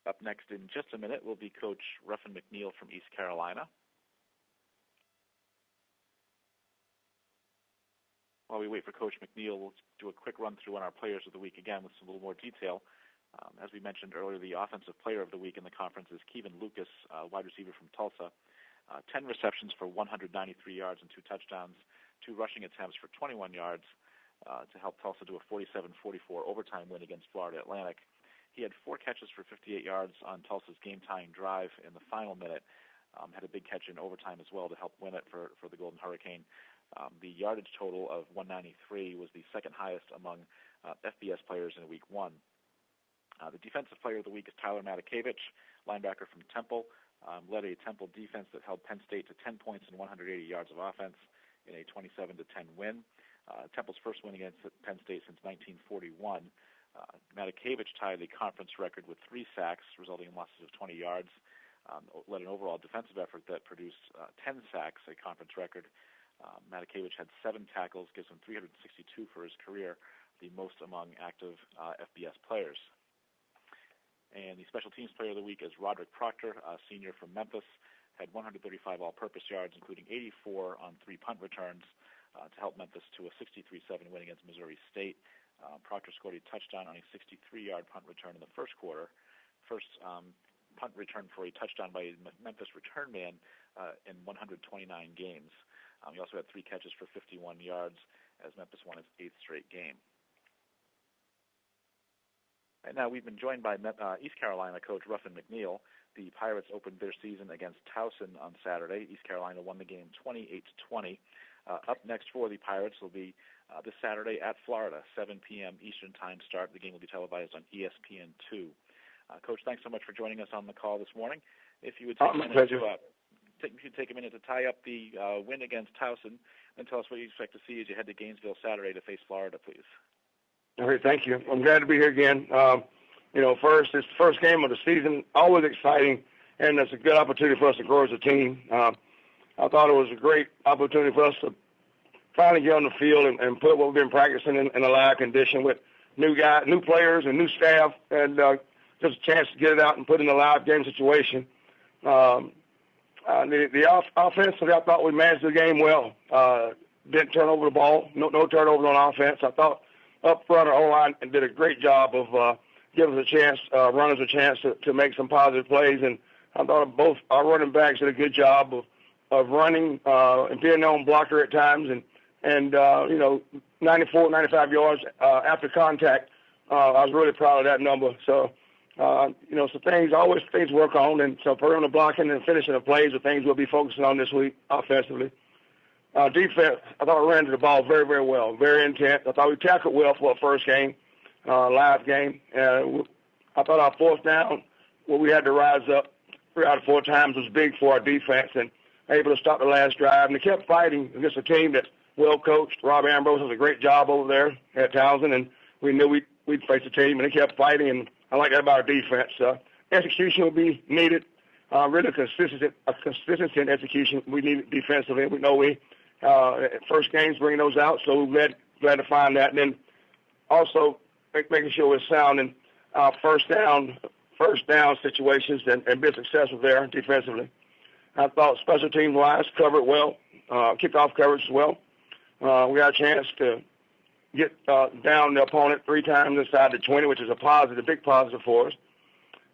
Up next in just a minute will be Coach Ruffin McNeill from East Carolina. While we wait for Coach McNeill, we'll do a quick run-through on our players of the week again with some little more detail. As we mentioned earlier, the offensive player of the week in the conference is Kevin Lucas, wide receiver from Tulsa. 10 receptions for 193 yards and 2 touchdowns, 2 rushing attempts for 21 yards to help Tulsa do a 47-44 overtime win against Florida Atlantic. He had 4 catches for 58 yards on Tulsa's game-tying drive in the final minute. Had a big catch in overtime as well to help win it for the Golden Hurricane. The yardage total of 193 was the second highest among FBS players in Week 1. The defensive player of the week is Tyler Matakevich, linebacker from Temple. Led a Temple defense that held Penn State to 10 points and 180 yards of offense in a 27-10 win. Temple's first win against Penn State since 1941. Matakevich tied the conference record with 3 sacks, resulting in losses of 20 yards. Led an overall defensive effort that produced 10 sacks, a conference record. Matakevich had 7 tackles, gives him 362 for his career, the most among active FBS players. And the special teams player of the week is Roderick Proctor, a senior from Memphis. Had 135 all-purpose yards, including 84 on 3 punt returns to help Memphis to a 63-7 win against Missouri State. Proctor scored a touchdown on a 63-yard punt return in the first quarter. First punt return for a touchdown by a Memphis return man in 129 games. He also had 3 catches for 51 yards as Memphis won its 8th straight game. And now we've been joined by East Carolina coach Ruffin McNeill. The Pirates opened their season against Towson on Saturday. East Carolina won the game 28-20. Up next for the Pirates will be this Saturday at Florida, 7 p.m. Eastern Time start. The game will be televised on ESPN2. Coach, thanks so much for joining us on the call this morning. If you would take a minute to tie up the win against Towson, and tell us what you expect to see as you head to Gainesville Saturday to face Florida, please. All right, thank you. I'm glad to be here again. First, it's the first game of the season, always exciting, and it's a good opportunity for us to grow as a team. I thought it was a great opportunity for us to finally get on the field and put what we've been practicing in a live condition with new players and new staff, and just a chance to get it out and put in a live game situation. The offensively, I thought we managed the game well. Didn't turn over the ball, no turnovers on offense. I thought up front, our O-line did a great job of giving us a chance, runners a chance to make some positive plays. And I thought both our running backs did a good job of running and being their own blocker at times. And 94, 95 yards after contact. I was really proud of that number. So, things work on. And so perimeter blocking and finishing the plays are things we'll be focusing on this week offensively. Defense, I thought we ran to the ball very, very well, very intense. I thought we tackled well for our first game, live game. I thought our fourth down, where we had to rise up 3 out of 4 times, was big for our defense and able to stop the last drive. And they kept fighting against a team that's well coached. Rob Ambrose does a great job over there at Towson, and we knew we'd face a team, and they kept fighting. And I like that about our defense. Execution will be needed. Really consistency in execution we need defensively. We know first games bring those out, so we're glad to find that. And then also making sure we're sound in first down situations and be successful there defensively. I thought special teams wise covered well, kickoff coverage as well. We got a chance to get down the opponent 3 times inside the 20, which is a big positive for us.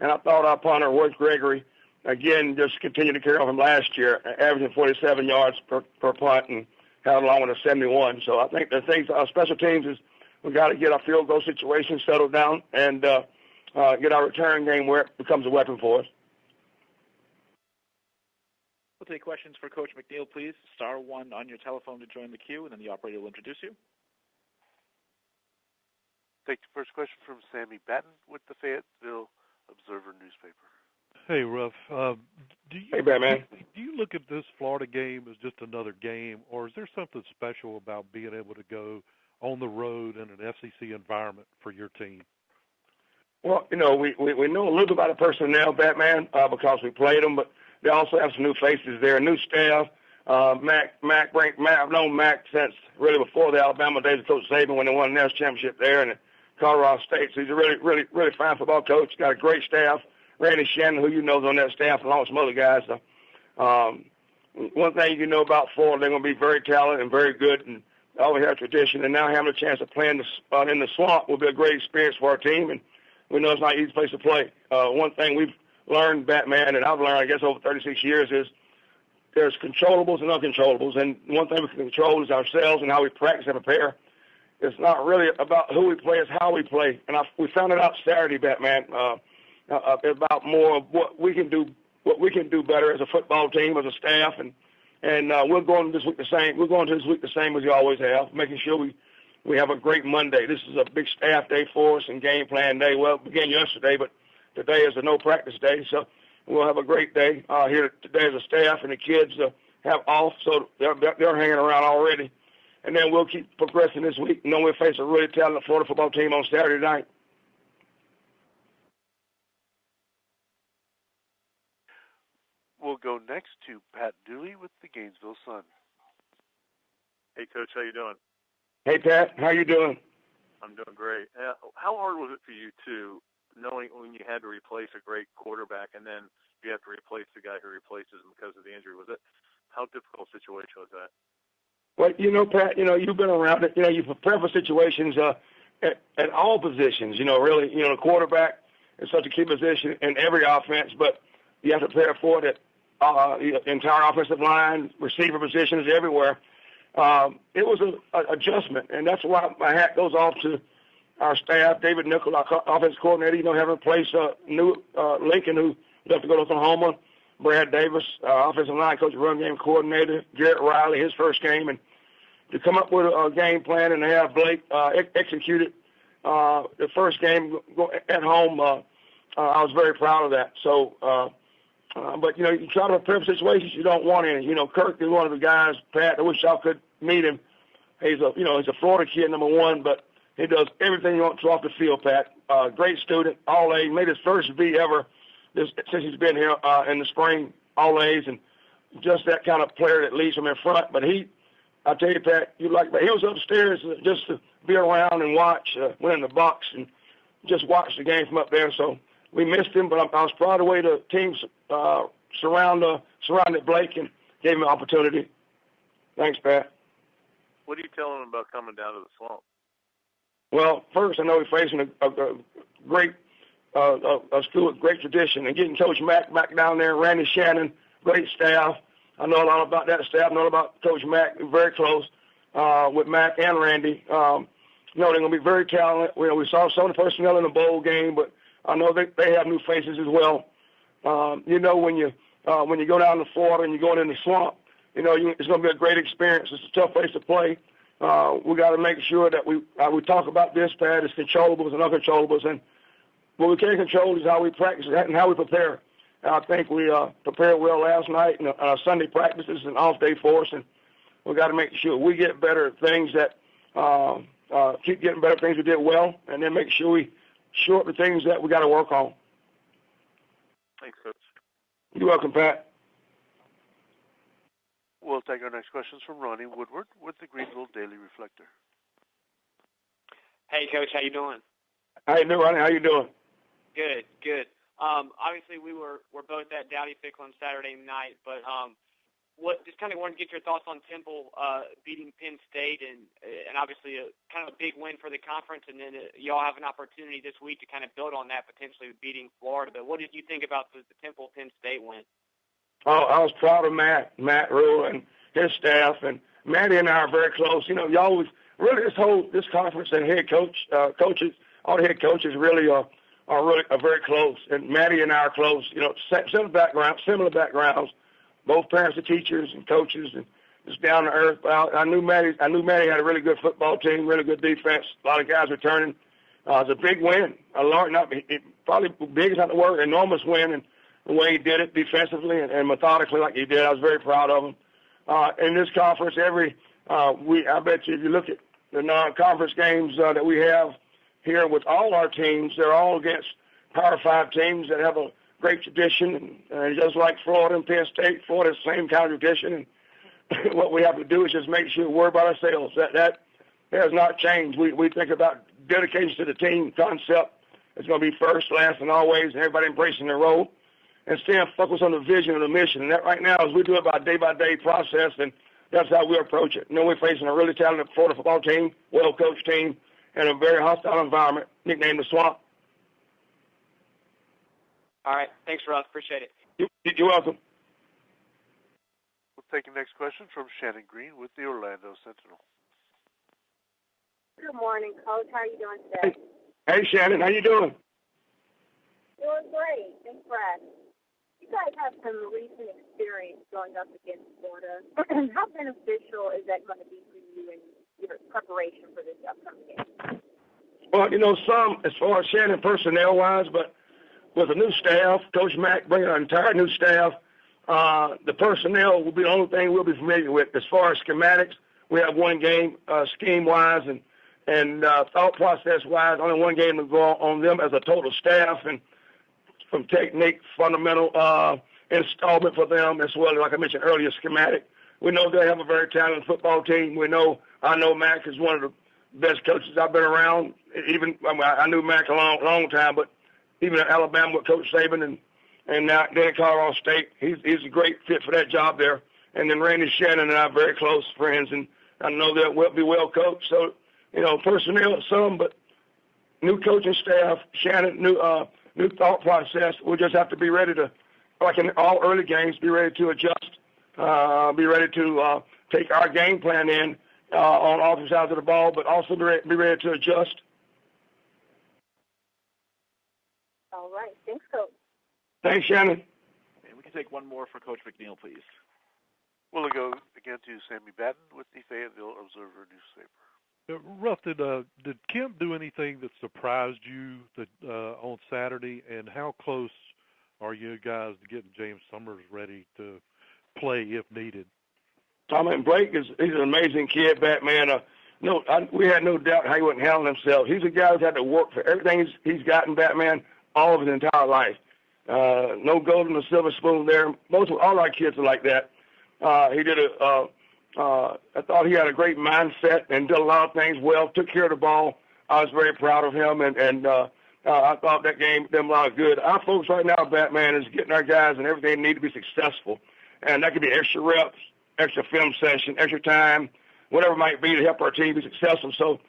And I thought our punter, Worth Gregory, again, just continued to carry on from last year, averaging 47 yards per punt and held along with a 71. So I think the things, our special teams is we've got to get our field goal situation settled down and get our return game where it becomes a weapon for us. We'll take questions for Coach McNeill, please. *1 on your telephone to join the queue, and then the operator will introduce you. Take the first question from Sammy Batten with the Fayetteville Observer newspaper. Hey, Ruff. Hey, Batman. Do you look at this Florida game as just another game, or is there something special about being able to go on the road in an SEC environment for your team? Well, we know a little bit about the personnel, Batman, because we played them, but they also have some new faces there, new staff. I've known Mac since really before the Alabama days of Coach Saban when they won the national championship there and at Colorado State. So he's a really, really, really fine football coach. Got a great staff. Randy Shannon, who you know is on that staff, along with some other guys. One thing you know about Florida, they're going to be very talented and very good, and always have tradition. And now having a chance to play in the swamp will be a great experience for our team. And we know it's not an easy place to play. One thing we've learned, Batman, and I've learned, I guess, over 36 years is there's controllables and uncontrollables. And one thing we can control is ourselves and how we practice and prepare. It's not really about who we play, it's how we play. And we found it out Saturday, Batman, about more of what we can do better as a football team, as a staff, and we're going this week the same. We're going to this week the same as we always have, making sure we have a great Monday. This is a big staff day for us and game plan day. Well, it began yesterday, but today is a no practice day, so we'll have a great day here today as a staff, and the kids have off, so they're hanging around already. And then we'll keep progressing this week. And then we'll face a really talented Florida football team on Saturday night. We'll go next to Pat Dooley with the Gainesville Sun. Hey, Coach, how you doing? Hey, Pat, how you doing? I'm doing great. How hard was it for you, too, knowing when you had to replace a great quarterback and then you have to replace the guy who replaces him because of the injury? How difficult a situation was that? Well, Pat, you've been around it. You prepare for situations at all positions. Really, the quarterback is such a key position in every offense, but you have to prepare for it at the entire offensive line, receiver positions, everywhere. It was an adjustment, and that's why my hat goes off to our staff, David Nichol, our offense coordinator, having replaced new Lincoln, who left to go to Oklahoma, Brad Davis, offensive line coach, run game coordinator, Garrett Riley, his first game, and to come up with a game plan and to have Blake execute it the first game at home, I was very proud of that. So, but, you try to prepare for situations you don't want any. Kirk is one of the guys, Pat, I wish y'all could meet him. He's a Florida kid, number one, but he does everything you want to off the field, Pat. Great student, all A's, made his first V ever since he's been here in the spring, all A's, and just that kind of player that leads from in front. But I tell you, Pat, he was upstairs just to be around and watch, went in the box and just watch the game from up there. So we missed him, but I was proud of the way the team surrounded Blake and gave him an opportunity. Thanks, Pat. What do you tell him about coming down to the swamp? Well, first, I know we're facing a great a school with great tradition, and getting Coach Mack back down there, Randy Shannon, great staff. I know a lot about that staff. I know about Coach Mack. We're very close with Mack and Randy. They're going to be very talented. We saw some of the personnel in the bowl game, but I know they have new faces as well. When you go down to Florida and you're going in the swamp, it's going to be a great experience. It's a tough place to play. We got to make sure that we talk about this, Pat, as controllables and uncontrollables. And what we can't control is how we practice and how we prepare. And I think we prepared well last night in our Sunday practices, an off day for us, and we got to make sure we get better at things that keep getting better at things we did well, and then make sure we short the things that we got to work on. Thanks, Coach. You're welcome, Pat. We'll take our next questions from Ronnie Woodward with the Greenville Daily Reflector. Hey, Coach, how you doing? How you doing, Ronnie? How you doing? Good. Obviously, we're both at Dowdy Fickle on Saturday night, but just kind of wanted to get your thoughts on Temple beating Penn State, and obviously kind of a big win for the conference, and then y'all have an opportunity this week to kind of build on that, potentially beating Florida. But what did you think about the Temple Penn State win? Oh, I was proud of Matt Rule and his staff, and Matty and I are very close. You always really this conference and head coaches, all the head coaches really are very close, and Matty and I are close. Similar backgrounds, both parents are teachers and coaches, and just down to earth. But I knew Matty had a really good football team, really good defense, a lot of guys returning. It's a big win. Probably big is not the word, enormous win, and the way he did it defensively and methodically like he did, I was very proud of him. In this conference, I bet you if you look at the non-conference games that we have here with all our teams, they're all against Power 5 teams that have a great tradition. And just like Florida and Penn State, Florida's the same kind of tradition. And what we have to do is just make sure we worry about ourselves. That has not changed. We think about dedication to the team concept It's going to be first, last, and always, and everybody embracing their role and staying focused on the vision and the mission. And that right now is we do it by day process, and that's how we approach it. You know, we're facing a really talented Florida football team, well-coached team, and a very hostile environment, nicknamed the Swamp. All right. Thanks, Ruff. Appreciate it. You're welcome. We'll take the next question from Shannon Green with the Orlando Sentinel. Good morning, Coach. How are you doing today? Hey, Shannon. How you doing? Doing great. Thanks for asking. You guys have some recent experience going up against Florida. How beneficial is that going to be for you in your preparation for this upcoming game? Well, you know, some as far as Shannon personnel-wise, but with a new staff, Coach Mack bringing an entire new staff, the personnel will be the only thing we'll be familiar with. As far as schematics, we have one game scheme-wise and thought process-wise, only one game to go on them as a total staff, and from technique, fundamental installment for them, as well as, like I mentioned earlier, schematic. We know they have a very talented football team. I know Mack is one of the best coaches I've been around. I knew Mack a long time, but even at Alabama with Coach Saban and now then at Colorado State, he's a great fit for that job there. And then Randy Shannon and I are very close friends, and I know they'll be well coached. So, you know, personnel some, but new coaching staff, Shannon, new thought process. We'll just have to be ready to, like in all early games, be ready to adjust, be ready to take our game plan in on offensive sides of the ball, but also be ready to adjust. All right. Thanks, Coach. Thanks, Shannon. And we can take one more for Coach McNeill, please. We'll go again to Sammy Batten with the Fayetteville Observer newspaper. Ruff, did Kemp do anything that surprised you on Saturday, and how close are you guys to getting James Summers ready to play if needed? I mean, Blake he's an amazing kid, Batman. We had no doubt how he wouldn't handle himself. He's a guy who's had to work for everything he's gotten, Batman, all of his entire life. No golden or silver spoon there. All our kids are like that. I thought he had a great mindset and did a lot of things well, took care of the ball. I was very proud of him, and I thought that game did him a lot of good. Our folks right now, Batman, is getting our guys and everything they need to be successful. And that could be extra reps, extra film session, extra time, whatever it might be to help our team be successful. So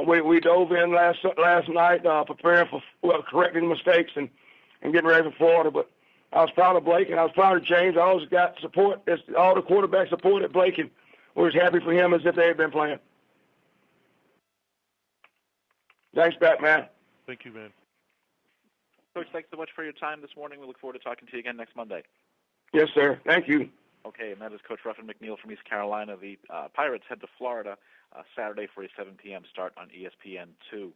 we dove in last night preparing for correcting mistakes and getting ready for Florida. But I was proud of Blake, and I was proud of James. I always got support. All the quarterbacks supported Blake, and we was happy for him as if they had been playing. Thanks, Batman. Thank you, man. Coach, thanks so much for your time this morning. We look forward to talking to you again next Monday. Yes, sir. Thank you. Okay, and that is Coach Ruffin McNeill from East Carolina. The Pirates head to Florida Saturday for a 7 p.m. start on ESPN2.